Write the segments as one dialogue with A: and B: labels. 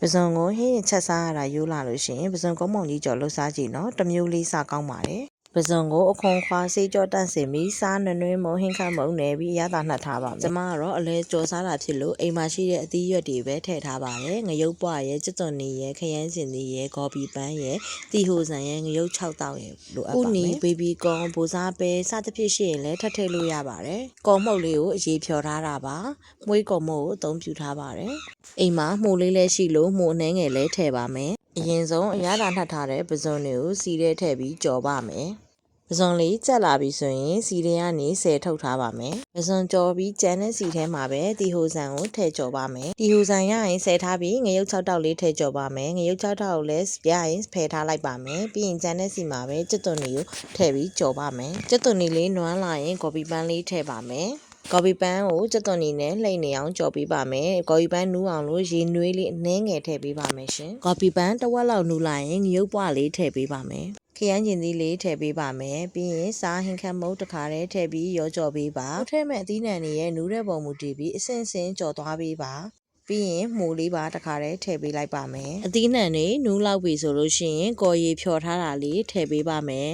A: ပဇွန်ကိုဟင်းချက်စားရတာရိုးလာလို့ရှိရင်ပဇွန်ကုန်းမုံကြီးကြော်လှုပ်ရှားကြည့်နော်တစ်မျိုးလေးစားကောင်းပါတယ်ပဇွန်ကိုအခွန်ခွာဆေးကြောတန့်စင်ပြီးစားနွဲ့မုံဟင်းခတ်မုံနယ်ပြီးရတာနှက်ထားပါမယ်ကျမကတော့အလဲကြော်စားတာဖြစ်လို့အိမ်မှာရှိတဲ့အသီးရွက်တွေပဲထည့်ထားပါတယ်ငရုတ်ပွားရဲ့ကျွတ်သွန်နီရဲ့ခရမ်းစင်သီးရဲ့ဂေါ်ဘီပန်းရဲ့တီဟိုဆန်ရဲ့ငရုတ်6တောက်ရဲ့လိုအပ်ပါမယ်ဥနီဘေဘီကွန်ဘိုးစားပဲစသဖြင့်ရှိရင်လည်းထပ်ထည့်လို့ရပါတယ်ကော်မှုတ်လေးကိုအရေးဖြော်ထားတာပါမွှေးကော်မှုတ်ကိုအသုံးပြုထားပါတယ်အိမ်မှာမှုလေးလည်းရှိလို့မှုအနှဲငယ်လည်းထည့်ပါမယ်အရင်ဆုံးအရသာနှက်ထားတဲ့ပဇွန်တွေကိုစီထဲထည့်ပြီးကြော်ပါမယ်ပဇွန်လေးကြက်လာပြီဆိုရင်စီထဲကနေဆယ်ထုတ်ထားပါမယ်ပဇွန်ကြော်ပြီးကြမ်းတဲ့စီထဲမှာပဲတီဟိုဆန်ကိုထည့်ကြော်ပါမယ်တီဟိုဆန်ရရင်ဆယ်ထားပြီးငရုတ်6တောက်လေးထည့်ကြော်ပါမယ်ငရုတ်6တောက်ကိုလည်းရရင်ဖယ်ထားလိုက်ပါမယ်ပြီးရင်ကြမ်းတဲ့စီမှာပဲကျွတ်သွန်နီကိုထည့်ပြီးကြော်ပါမယ်ကျွတ်သွန်နီလေးနွမ်းလာရင်ဂေါ်ဘီပန်းလေးထည့်ပါမယ်ဂေါ်ဘီပန်းကိုကျွတ်သွန်နီနဲ့လှိမ့်နေအောင်ကြော်ပေးပါမယ်ဂေါ်ဘီပန်းနူးအောင်လို့ရေနွေးလေးအနှဲငယ်ထည့်ပေးပါမယ်ရှင်ဂေါ်ဘီပန်းတစ်ဝက်လောက်နူးလာရင်ငရုတ်ပွားလေးထည့်ပေးပါမယ်ခရမ်းကျင်သီးလေးထည့်ပေးပါမယ်ပြီးရင်စားဟင်းခတ်မုတ်တစ်ခါတည်းထည့်ပြီးရောကြော်ပေးပါထည့်မဲ့အသီးနှံတွေရဲ့နူးတဲ့ပုံမူတည်ပြီးအစင်စင်ကြော်သွားပေးပါပြီးရင်မှုလေးပါတစ်ခါတည်းထည့်ပေးလိုက်ပါမယ်အသီးနှံတွေနူးလောက်ပြီဆိုလို့ရှိရင်ကော်ရည်ဖြော်ထားတာလေးထည့်ပေးပါမယ်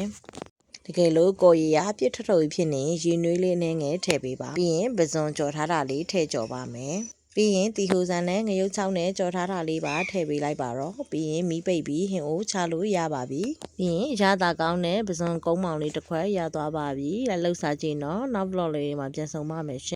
A: တကယ်လို့ကော်ရည်ရပြစ်ထထုပ်ဖြစ်နေရေနွေးလေးနဲ့ငယ်ထည့်ပေးပါပြီးရင်ပဇွန်ကြော်ထားတာလေးထည့်ကြော်ပါမယ်ပြီးရင်တီဟိုဆန်နဲ့ငရုတ်ချောင်းနဲ့ကြော်ထားတာလေးပါထည့်ပေးလိုက်ပါတော့ပြီးရင်မီးပိတ်ပြီးဟင်းအိုးချလို့ရပါပြီပြီးရင်ရတာကောင်းတဲ့ပဇွန်ကုန်းမောင်လေးတစ်ခွက်ရသွားပါပြီလှုပ်စားကြည့်နော်နောက် vlog လေးမှာပြန်ဆုံပါမယ်ရှင်